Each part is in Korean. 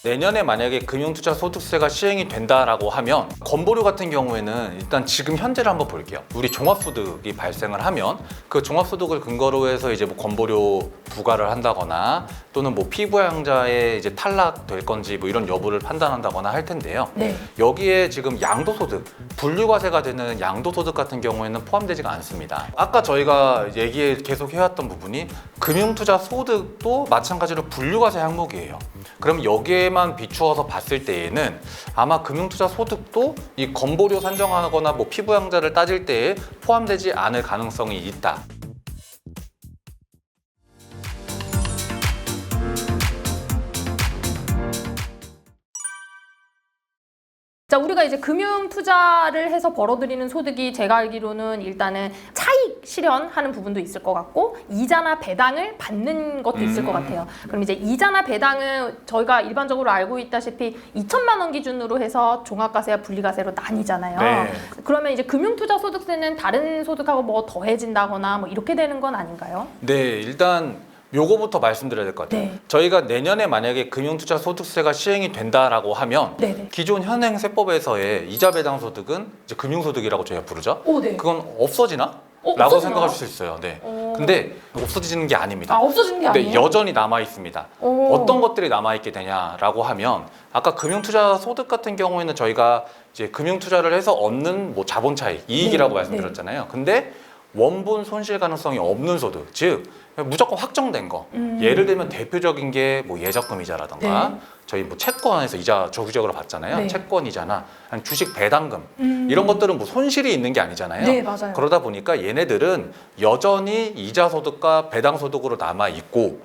내년에 만약에 금융투자소득세가 시행이 된다라고 하면 건보료 같은 경우에는 일단 지금 현재를 한번 볼게요. 우리 종합소득이 발생을 하면 그 종합소득을 근거로 해서 이제 뭐 건보료 부과를 한다거나 또는 뭐 피부양자의 이제 탈락될 건지 뭐 이런 여부를 판단한다거나 할 텐데요. 네. 여기에 지금 양도소득, 분류과세가 되는 양도소득 같은 경우에는 포함되지가 않습니다. 아까 저희가 얘기 계속 해왔던 부분이 금융투자소득도 마찬가지로 분류과세 항목이에요. 그럼 여기에만 비추어서 봤을 때에는 아마 금융투자소득도 이 건보료 산정하거나 뭐 피부양자를 따질 때에 포함되지 않을 가능성이 있다. 자, 우리가 이제 금융 투자를 해서 벌어들이는 소득이 제가 알기로는 일단은 차익 실현하는 부분도 있을 것 같고 이자나 배당을 받는 것도 있을 것 같아요. 그럼 이제 이자나 배당은 저희가 일반적으로 알고 있다시피 2천만 원 기준으로 해서 종합과세와 분리과세로 나뉘잖아요. 네. 그러면 이제 금융 투자 소득세는 다른 소득하고 뭐 더해진다거나 뭐 이렇게 되는 건 아닌가요? 네, 일단 요거부터 말씀드려야 될 것 같아요. 네. 저희가 내년에 만약에 금융투자소득세가 시행이 된다라고 하면 네네. 기존 현행 세법에서의 이자 배당 소득은 이제 금융소득이라고 저희가 부르죠. 오, 네. 그건 없어지나? 라고 없어지나요? 생각하실 수 있어요. 네. 근데 없어지는 게 아닙니다. 아, 없어지는 게 근데 아니에요? 여전히 남아 있습니다. 어떤 것들이 남아 있게 되냐라고 하면 아까 금융투자 소득 같은 경우에는 저희가 이제 금융투자를 해서 얻는 뭐 자본 차익, 이익이라고 네, 말씀드렸잖아요. 근데 원본 손실 가능성이 없는 소득, 즉 무조건 확정된 거. 예를 들면 대표적인 게 뭐 예적금 이자라던가 네. 저희 뭐 채권에서 이자 정기적으로 받잖아요. 네. 채권 이자나 아니면 주식 배당금 이런 것들은 뭐 손실이 있는 게 아니잖아요. 네, 맞아요. 그러다 보니까 얘네들은 여전히 이자 소득과 배당 소득으로 남아 있고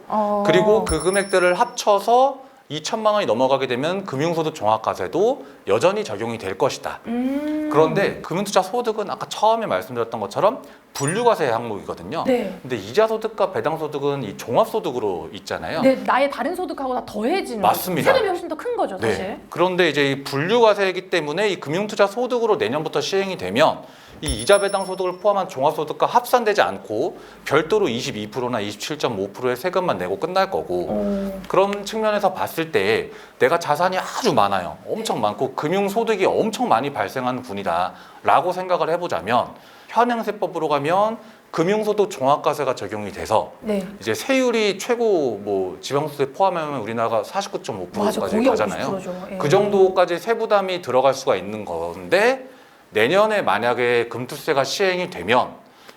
그리고 그 금액들을 합쳐서 2천만 원이 넘어가게 되면 금융소득 종합과세도 여전히 적용이 될 것이다. 그런데 금융투자 소득은 아까 처음에 말씀드렸던 것처럼 분류과세 항목이거든요. 네. 근데 이자 소득과 배당 소득은 이 종합소득으로 있잖아요. 네, 나의 다른 소득하고 다 더해지는 맞습니다. 세금이 훨씬 더 큰 거죠, 사실. 네. 그런데 이제 이 분류과세이기 때문에 이 금융투자 소득으로 내년부터 시행이 되면 이 이자 배당 소득을 포함한 종합소득과 합산되지 않고 별도로 22%나 27.5%의 세금만 내고 끝날 거고 그런 측면에서 봤을 때 내가 자산이 아주 많아요. 엄청 많고 금융소득이 엄청 많이 발생하는 분이다 라고 생각을 해보자면 현행 세법으로 가면 금융소득 종합과세가 적용이 돼서 네. 이제 세율이 최고 뭐 지방소득에 포함하면 우리나라가 49.5%까지 거의 가잖아요. 50%죠. 예. 그 정도까지 세부담이 들어갈 수가 있는 건데 내년에 만약에 금투세가 시행이 되면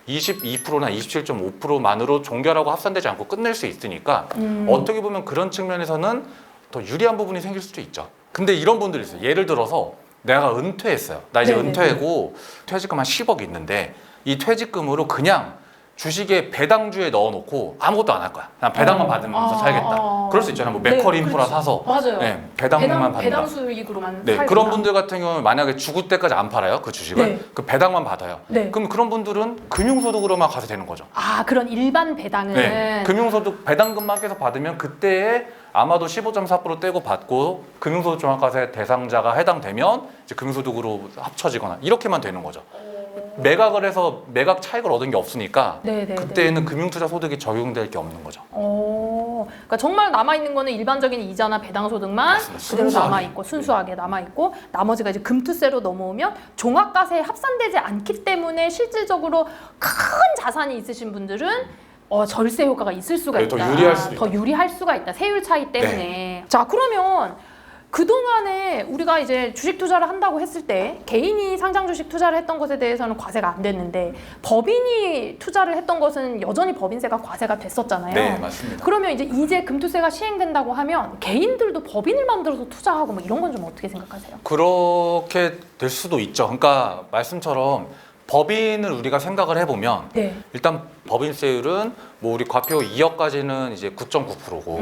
22%나 27.5%만으로 종결하고 합산되지 않고 끝낼 수 있으니까 어떻게 보면 그런 측면에서는 더 유리한 부분이 생길 수도 있죠. 근데 이런 분들이 있어요. 예를 들어서 내가 은퇴했어요. 나 이제 네네네. 은퇴하고 퇴직금 한 10억 있는데 이 퇴직금으로 그냥 주식에 배당주에 넣어놓고 아무것도 안 할 거야. 그냥 배당만 받으면서 살겠다. 그럴 수 있잖아요. 뭐 맥커리 인프라 그렇지. 사서 맞아요. 네, 배당만 받는다. 배당 수익으로만 네, 살겠다. 그런 분들 같은 경우는 만약에 죽을 때까지 안 팔아요, 그 주식을. 네. 그 배당만 받아요. 네. 그럼 그런 분들은 금융소득으로만 가서 되는 거죠. 아, 그런 일반 배당은 네. 금융소득 배당금만 계속 받으면 그때에 아마도 15.4% 떼고 받고 금융소득 종합과세 대상자가 해당되면 이제 금융소득으로 합쳐지거나 이렇게만 되는 거죠. 매각을 해서 매각 차익을 얻은 게 없으니까 네네네. 그때는 금융투자 소득이 적용될 게 없는 거죠. 그러니까 정말 남아 있는 거는 일반적인 이자나 배당 소득만 맞습니다. 그대로 순수하게. 남아 있고 순수하게 남아 있고 나머지가 이제 금투세로 넘어오면 종합과세에 합산되지 않기 때문에 실질적으로 큰 자산이 있으신 분들은 절세 효과가 있을 수가 네, 있다. 더 유리할 수도 더 유리할 수가 있다. 세율 차이 때문에. 자, 그러면 그동안에 우리가 이제 주식 투자를 한다고 했을 때 개인이 상장 주식 투자를 했던 것에 대해서는 과세가 안 됐는데 법인이 투자를 했던 것은 여전히 법인세가 과세가 됐었잖아요. 네, 맞습니다. 그러면 이제 금투세가 시행된다고 하면 개인들도 법인을 만들어서 투자하고 뭐 이런 건 좀 어떻게 생각하세요? 그렇게 될 수도 있죠. 그러니까 말씀처럼 법인을 우리가 생각을 해보면 네. 일단 법인세율은 뭐 우리 과표 2억까지는 이제 9.9%고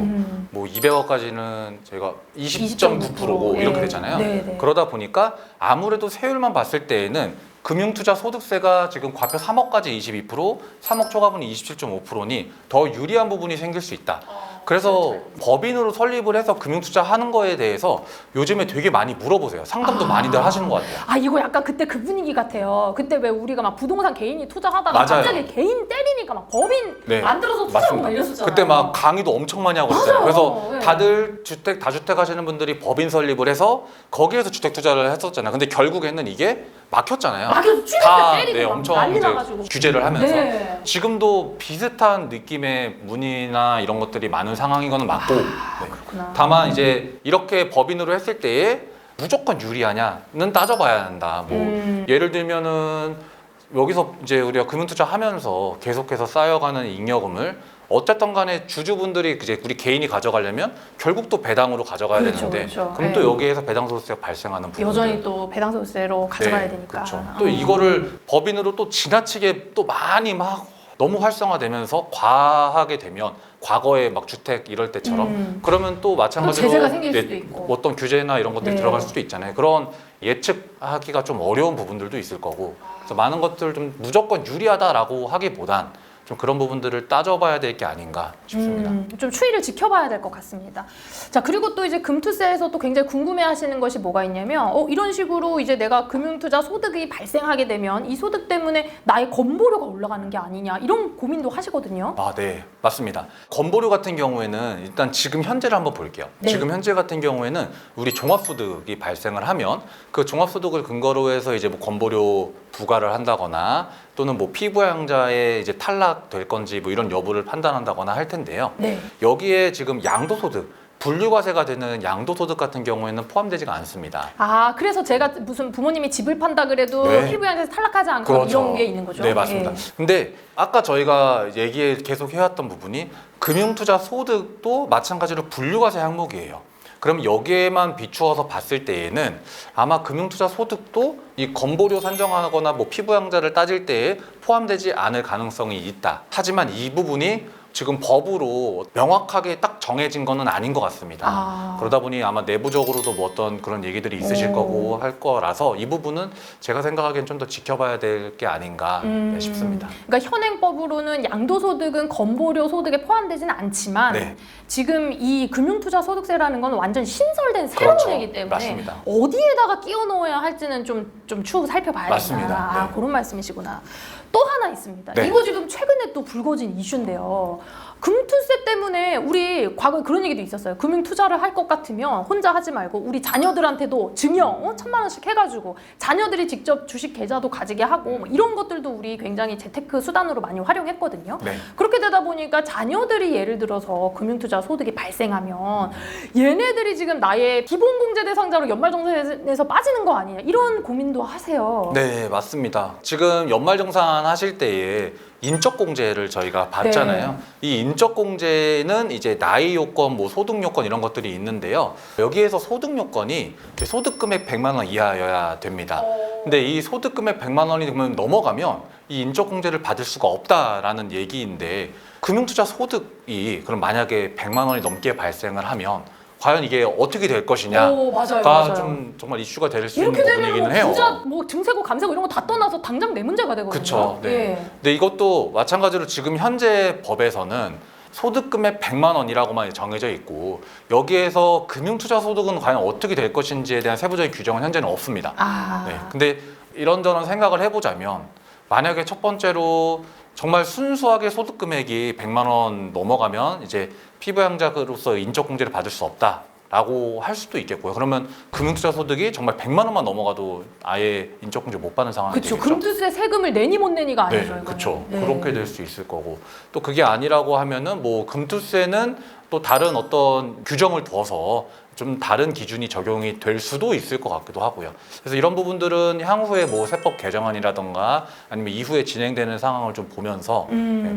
뭐 200억까지는 저희가 20.9%고 이렇게 예. 되잖아요. 네네. 그러다 보니까 아무래도 세율만 봤을 때에는 금융투자 소득세가 지금 과표 3억까지 22%, 3억 초과분이 27.5%니 더 유리한 부분이 생길 수 있다. 그래서 그렇죠. 법인으로 설립을 해서 금융투자 하는 거에 대해서 요즘에 되게 많이 물어보세요. 상담도 많이들 하시는 것 같아요. 아 이거 약간 그때 그 분위기 같아요. 그때 왜 우리가 막 부동산 개인이 투자하다가 맞아요. 갑자기 개인 때리니까 막 법인 네. 만들어서 투자하고 막 맞습니다. 이랬었잖아요. 그때 막 강의도 엄청 많이 하고 있어요. 맞아요. 그래서 네. 다들 다주택 하시는 분들이 법인 설립을 해서 거기에서 주택 투자를 했었잖아요. 근데 결국에는 이게 막혔잖아요. 막혀서 취득세 다 때리고 네, 막 엄청 난리 이제 나가지고. 규제를 하면서 네. 지금도 비슷한 느낌의 문의나 이런 것들이 많은 상황인 거는 맞고 네. 그렇구나. 다만 이제 이렇게 법인으로 했을 때에 무조건 유리하냐는 따져봐야 한다. 뭐 예를 들면은 여기서 이제 우리가 금융투자 하면서 계속해서 쌓여가는 잉여금을 어쨌든 간에 주주분들이 이제 우리 개인이 가져가려면 결국 또 배당으로 가져가야 그렇죠, 되는데 그렇죠. 그럼 네. 또 여기에서 배당소득세가 발생하는 부분 여전히 또 배당소득세로 가져가야 네, 되니까. 그렇죠. 또 이거를 법인으로 또 지나치게 또 많이 막 너무 활성화되면서 과하게 되면 과거에 막 주택 이럴 때처럼 그러면 또 마찬가지로 제재가 생길 네, 수도 있고. 어떤 규제나 이런 것들이 네. 들어갈 수도 있잖아요. 그런 예측하기가 좀 어려운 부분들도 있을 거고 그래서 많은 것들 좀 무조건 유리하다라고 하기보단 좀 그런 부분들을 따져봐야 될 게 아닌가 싶습니다. 좀 추이를 지켜봐야 될 것 같습니다. 자, 그리고 또 이제 금투세에서 또 굉장히 궁금해하시는 것이 뭐가 있냐면, 이런 식으로 이제 내가 금융투자 소득이 발생하게 되면 이 소득 때문에 나의 건보료가 올라가는 게 아니냐 이런 고민도 하시거든요. 아, 네, 맞습니다. 건보료 같은 경우에는 일단 지금 현재를 한번 볼게요. 네. 지금 현재 같은 경우에는 우리 종합소득이 발생을 하면 그 종합소득을 근거로 해서 이제 뭐 건보료 부과를 한다거나 또는 뭐 피부양자의 이제 탈락될 건지 뭐 이런 여부를 판단한다거나 할 텐데요. 네. 여기에 지금 양도소득, 분류과세가 되는 양도소득 같은 경우에는 포함되지가 않습니다. 아, 그래서 제가 무슨 부모님이 집을 판다 그래도 네. 피부양에서 탈락하지 않고 그렇죠. 이런 게 있는 거죠. 네, 맞습니다. 예. 근데 아까 저희가 계속 해왔던 부분이 금융투자 소득도 마찬가지로 분류과세 항목이에요. 그럼 여기에만 비추어서 봤을 때에는 아마 금융투자 소득도 이 건보료 산정하거나 뭐 피부양자를 따질 때에 포함되지 않을 가능성이 있다. 하지만 이 부분이 지금 법으로 명확하게 딱 정해진 거는 아닌 것 같습니다. 아. 그러다 보니 아마 내부적으로도 뭐 어떤 그런 얘기들이 있으실 오. 거고 할 거라서 이 부분은 제가 생각하기엔 좀 더 지켜봐야 될 게 아닌가 싶습니다. 그러니까 현행법으로는 양도소득은 건보료 소득에 포함되지는 않지만 네. 지금 이 금융투자 소득세라는 건 완전 신설된 새로운 그렇죠. 얘기 때문에 맞습니다. 어디에다가 끼워 넣어야 할지는 좀 추후 살펴봐야 맞습니다. 된다. 아, 네. 그런 말씀이시구나. 또 하나 있습니다. 네. 이거 지금 최근에 또 불거진 이슈인데요. 금투세 때문에 우리 과거에 그런 얘기도 있었어요. 금융 투자를 할 것 같으면 혼자 하지 말고 우리 자녀들한테도 증여 1,000만 원씩 해가지고 자녀들이 직접 주식 계좌도 가지게 하고 뭐 이런 것들도 우리 굉장히 재테크 수단으로 많이 활용했거든요. 네. 그렇게 되다 보니까 자녀들이 예를 들어서 금융투자 소득이 발생하면 얘네들이 지금 나의 기본공제 대상자로 연말정산에서 빠지는 거 아니냐 이런 고민도 하세요. 네, 맞습니다. 지금 연말정산 하실 때에 인적공제를 저희가 받잖아요. 네. 이 인적공제는 이제 나이 요건, 뭐 소득 요건 이런 것들이 있는데요. 여기에서 소득 요건이 소득금액 100만 원 이하여야 됩니다. 근데 이 소득금액 100만 원이 넘어가면 이 인적공제를 받을 수가 없다라는 얘기인데 금융투자 소득이 그럼 만약에 100만 원이 넘게 발생을 하면 과연 이게 어떻게 될 것이냐가 오, 맞아요. 좀 정말 이슈가 될 수 있는 이렇게 되면 부분이기는 뭐 해요. 부자 뭐 증세고 감세고 이런 거 다 떠나서 당장 내 문제가 되거든요. 그렇죠. 네. 예. 근데 이것도 마찬가지로 지금 현재 법에서는 소득금액 100만 원이라고만 정해져 있고 여기에서 금융투자 소득은 과연 어떻게 될 것인지에 대한 세부적인 규정은 현재는 없습니다. 아. 네. 근데 이런저런 생각을 해보자면 만약에 첫 번째로 정말 순수하게 소득 금액이 100만 원 넘어가면 이제 피부양자로서 인적공제를 받을 수 없다라고 할 수도 있겠고요. 그러면 금융투자 소득이 정말 100만 원만 넘어가도 아예 인적공제 못 받는 상황이 그렇죠. 되겠죠. 금투세 세금을 내니 못 내니가 아니죠. 네, 이거는. 그렇죠. 네. 그렇게 될 수 있을 거고 또 그게 아니라고 하면은 뭐 금투세는 또 다른 어떤 규정을 두어서 좀 다른 기준이 적용이 될 수도 있을 것 같기도 하고요. 그래서 이런 부분들은 향후에 뭐 세법 개정안이라던가 아니면 이후에 진행되는 상황을 좀 보면서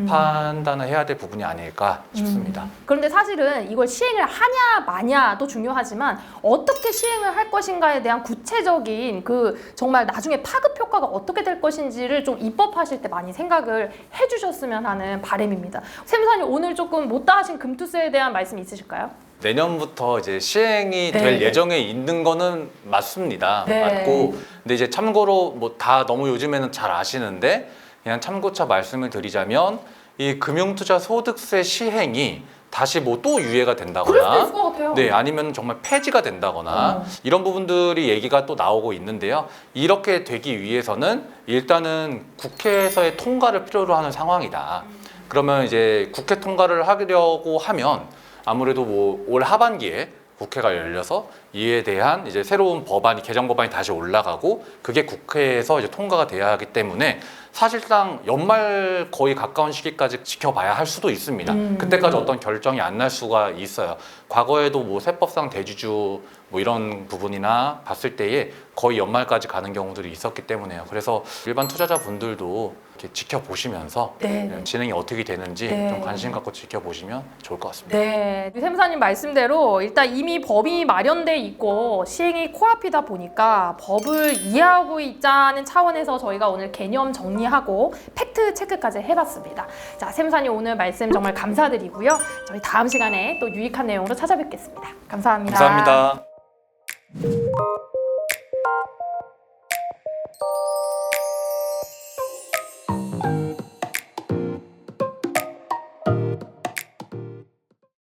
판단을 해야 될 부분이 아닐까 싶습니다. 그런데 사실은 이걸 시행을 하냐 마냐도 중요하지만 어떻게 시행을 할 것인가에 대한 구체적인 그 정말 나중에 파급 효과가 어떻게 될 것인지를 좀 입법하실 때 많이 생각을 해주셨으면 하는 바람입니다. 샘사님 오늘 조금 못다 하신 금투세에 대한 말씀 있으실까요? 내년부터 이제 시행이 네. 될 예정에 있는 거는 맞습니다. 네. 맞고 근데 이제 참고로 뭐 다 너무 요즘에는 잘 아시는데 그냥 참고차 말씀을 드리자면 이 금융투자 소득세 시행이 다시 뭐 또 유예가 그럴 수도 된다거나 있을 것 같아요. 네, 아니면 정말 폐지가 된다거나 이런 부분들이 얘기가 또 나오고 있는데요. 이렇게 되기 위해서는 일단은 국회에서의 통과를 필요로 하는 상황이다. 그러면 이제 국회 통과를 하려고 하면 아무래도 뭐 올 하반기에 국회가 열려서 이에 대한 이제 새로운 법안이 개정 법안이 다시 올라가고 그게 국회에서 이제 통과가 돼야 하기 때문에 사실상 연말 거의 가까운 시기까지 지켜봐야 할 수도 있습니다. 그때까지 어떤 결정이 안 날 수가 있어요. 과거에도 뭐 세법상 대주주 뭐 이런 부분이나 봤을 때에 거의 연말까지 가는 경우들이 있었기 때문에요. 그래서 일반 투자자분들도 이렇게 지켜보시면서 네. 진행이 어떻게 되는지 네. 좀 관심 갖고 지켜보시면 좋을 것 같습니다. 네, 세무사님 말씀대로 일단 이미 법이 마련돼 있고 시행이 코앞이다 보니까 법을 이해하고 있자는 차원에서 저희가 오늘 개념 정리하고 팩트 체크까지 해봤습니다. 자, 세무사님 오늘 말씀 정말 감사드리고요. 저희 다음 시간에 또 유익한 내용으로 찾아뵙겠습니다. 감사합니다. 감사합니다.